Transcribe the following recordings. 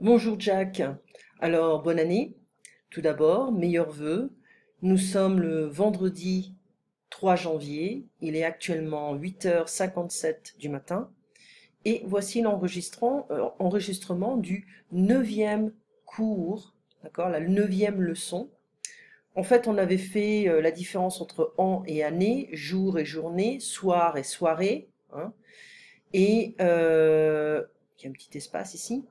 Bonjour Jack. Alors, bonne année. Tout d'abord, meilleurs vœux. Nous sommes le vendredi 3 janvier. Il est actuellement 8h57 du matin. Et voici l'enregistrement du 9e cours, d'accord, la 9e leçon. En fait, on avait fait la différence entre an et année, jour et journée, soir et soirée, hein. Et il y a un petit espace ici.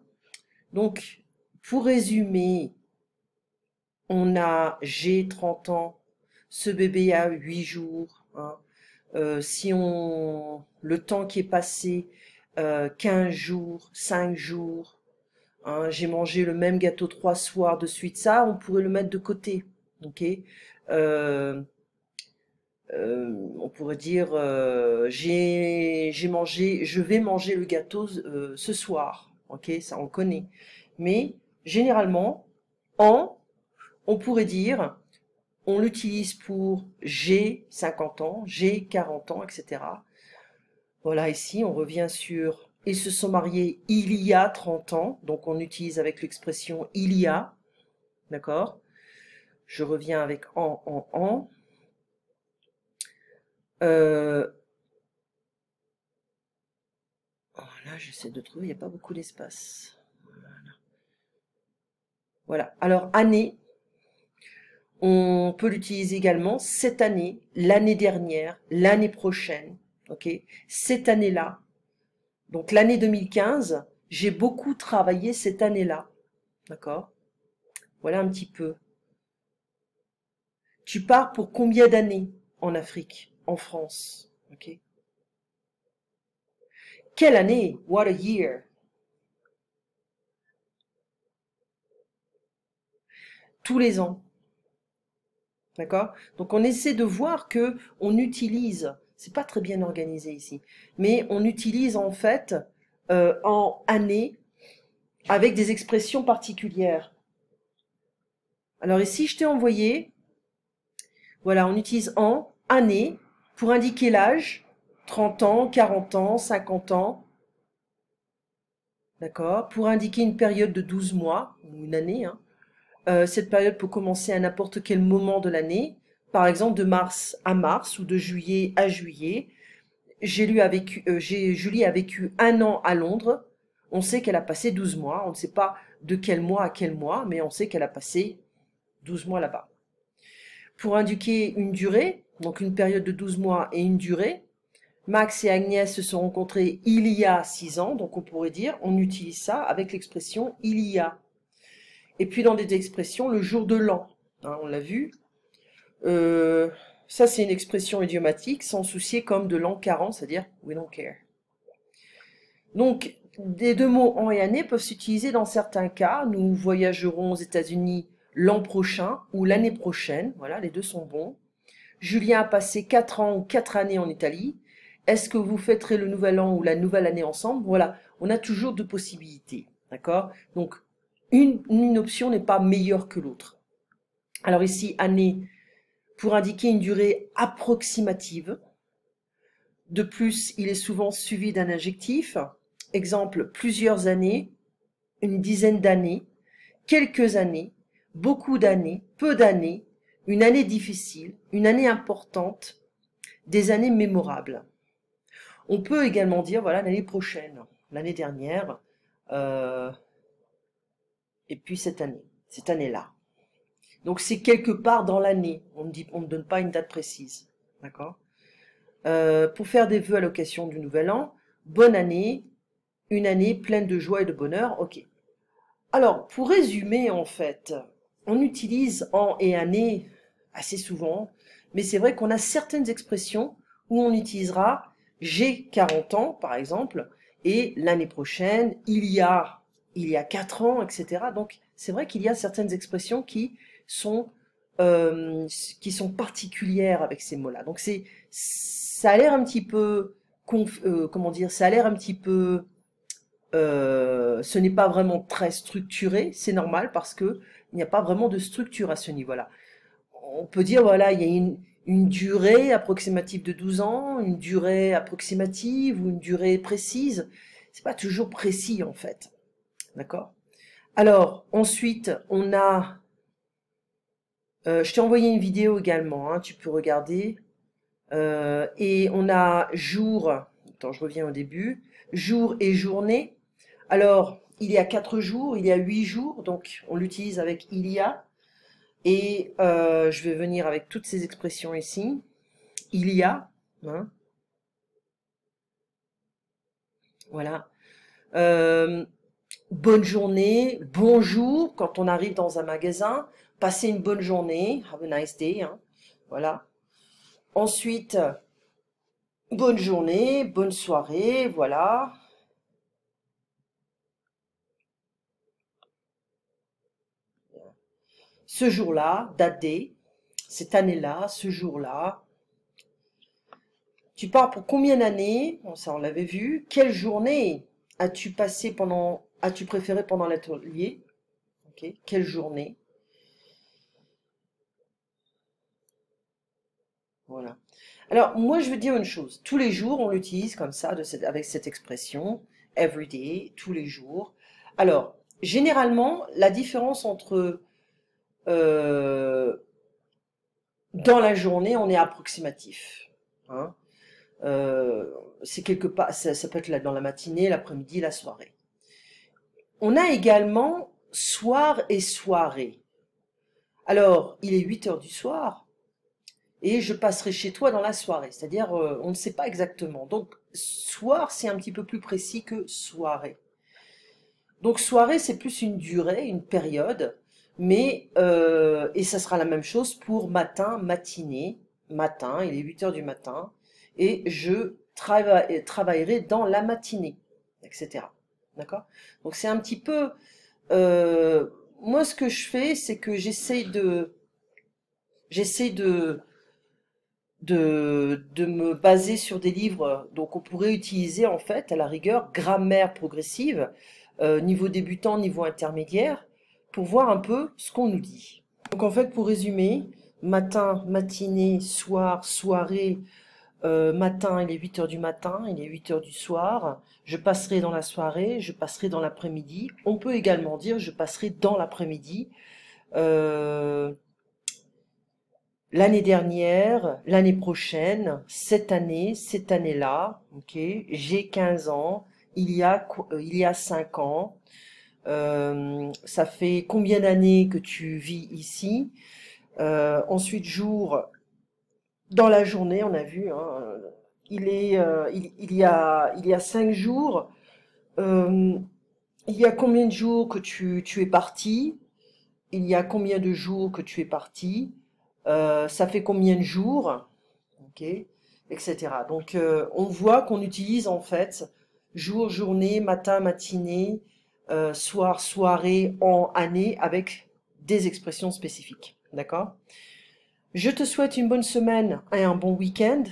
Donc, pour résumer, j'ai 30 ans, ce bébé a 8 jours, hein. Le temps qui est passé, 15 jours, 5 jours, hein, j'ai mangé le même gâteau 3 soirs de suite, ça, on pourrait le mettre de côté, ok. Euh, on pourrait dire, je vais manger le gâteau ce soir, ok, ça on connaît. Mais généralement, en on pourrait dire, on l'utilise pour j'ai 50 ans, j'ai 40 ans, etc. Voilà, ici, on revient sur ils se sont mariés il y a 30 ans, donc on utilise avec l'expression il y a, d'accord? Je reviens avec en. Euh, voilà, j'essaie de trouver, il n'y a pas beaucoup d'espace. Voilà, alors année, on peut l'utiliser également cette année, l'année dernière, l'année prochaine, ok? Cette année-là. Donc l'année 2015, j'ai beaucoup travaillé cette année-là, d'accord? Voilà un petit peu. Tu pars pour combien d'années en Afrique, en France, ok? Quelle année? What a year? Tous les ans, d'accord? Donc on essaie de voir que on utilise, c'est pas très bien organisé ici, mais on utilise en fait en année avec des expressions particulières. Alors ici, je t'ai envoyé, voilà, on utilise en, année, pour indiquer l'âge, 30 ans, 40 ans, 50 ans, d'accord, pour indiquer une période de 12 mois, ou une année, hein. Cette période peut commencer à n'importe quel moment de l'année, par exemple de mars à mars ou de juillet à juillet. Julie a vécu 1 an à Londres. On sait qu'elle a passé 12 mois. On ne sait pas de quel mois à quel mois, mais on sait qu'elle a passé 12 mois là-bas. Pour indiquer une durée, donc une période de 12 mois et une durée, Max et Agnès se sont rencontrés il y a 6 ans, donc on pourrait dire, on utilise ça avec l'expression il y a. Et puis dans des expressions, le jour de l'an, hein, on l'a vu. Ça c'est une expression idiomatique, sans soucier comme de l'an 40, c'est-à-dire we don't care. Donc, les deux mots an et année peuvent s'utiliser dans certains cas. Nous voyagerons aux États-Unis l'an prochain ou l'année prochaine. Voilà, les deux sont bons. Julien a passé 4 ans ou 4 années en Italie. Est-ce que vous fêterez le nouvel an ou la nouvelle année ensemble? Voilà, on a toujours deux possibilités. D'accord? Donc, une option n'est pas meilleure que l'autre. Alors ici, année, pour indiquer une durée approximative. De plus, il est souvent suivi d'un adjectif. Exemple, plusieurs années, une dizaine d'années, quelques années, beaucoup d'années, peu d'années, une année difficile, une année importante, des années mémorables. On peut également dire, voilà, l'année prochaine, l'année dernière, euh, et puis cette année-là. Donc c'est quelque part dans l'année, on ne donne pas une date précise, d'accord? Pour faire des vœux à l'occasion du nouvel an, bonne année, une année pleine de joie et de bonheur, ok. Alors, pour résumer, en fait, on utilise an et année assez souvent, mais c'est vrai qu'on a certaines expressions où on utilisera j'ai 40 ans, par exemple, et l'année prochaine, il y a 4 ans, etc. Donc, c'est vrai qu'il y a certaines expressions sont, qui sont particulières avec ces mots-là. Donc, ça a l'air un petit peu, comment dire, ça a l'air un petit peu ce n'est pas vraiment très structuré, c'est normal parce que il n'y a pas vraiment de structure à ce niveau-là. On peut dire, voilà, il y a une durée approximative de 12 ans, une durée approximative ou une durée précise. C'est pas toujours précis en fait. D'accord? Alors, ensuite, on a... je t'ai envoyé une vidéo également, hein, tu peux regarder. Et on a jour, attends, je reviens au début, jour et journée. Alors, il y a 4 jours, il y a 8 jours, donc on l'utilise avec il y a. Et je vais venir avec toutes ces expressions ici. Il y a, hein, voilà. Euh, bonne journée, bonjour quand on arrive dans un magasin. Passez une bonne journée, have a nice day, hein, voilà. Ensuite, bonne journée, bonne soirée, voilà. Ce jour-là, that day, cette année-là, ce jour-là. Tu pars pour combien d'années? Bon, ça on l'avait vu. Quelle journée as-tu préféré pendant l'atelier? Ok, quelle journée? Voilà. Alors, moi, je veux dire une chose. Tous les jours, on l'utilise comme ça, avec cette expression, every day, tous les jours. Alors, généralement, la différence entre euh, dans la journée, on est approximatif. Hein. C'est quelque part, ça peut être là dans la matinée, l'après-midi, la soirée. On a également soir et soirée. Alors, il est 8 heures du soir et je passerai chez toi dans la soirée. C'est-à-dire, on ne sait pas exactement. Donc, soir, c'est un petit peu plus précis que soirée. Donc, soirée, c'est plus une durée, une période. Mais, et ça sera la même chose pour matin, matinée. Matin, il est 8 heures du matin. Et je travaillerai dans la matinée, etc. D'accord? Donc, c'est un petit peu... euh, moi, ce que je fais, c'est que j'essaie de me baser sur des livres. Donc, on pourrait utiliser, en fait, à la rigueur, grammaire progressive, niveau débutant, niveau intermédiaire, pour voir un peu ce qu'on nous dit. Donc, en fait, pour résumer, matin, matinée, soir, soirée, matin, il est 8 heures du matin, il est 8 heures du soir, je passerai dans la soirée, je passerai dans l'après-midi. On peut également dire je passerai dans l'après-midi. Euh, L'année dernière, l'année prochaine, cette année-là, ok, j'ai 15 ans, il y a 5 ans, ça fait combien d'années que tu vis ici? Ensuite, jour, dans la journée, on a vu, hein, il y a 5 jours, euh, il y a combien de jours que tu es parti? Il y a combien de jours que tu es parti? Ça fait combien de jours? Ok, etc. Donc, on voit qu'on utilise en fait jour, journée, matin, matinée, soir, soirée, an, année, avec des expressions spécifiques. D'accord? Je te souhaite une bonne semaine et un bon week-end.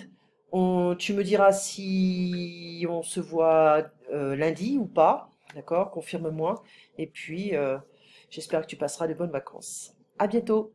Tu me diras si on se voit lundi ou pas. D'accord? Confirme-moi. Et puis, j'espère que tu passeras de bonnes vacances. À bientôt!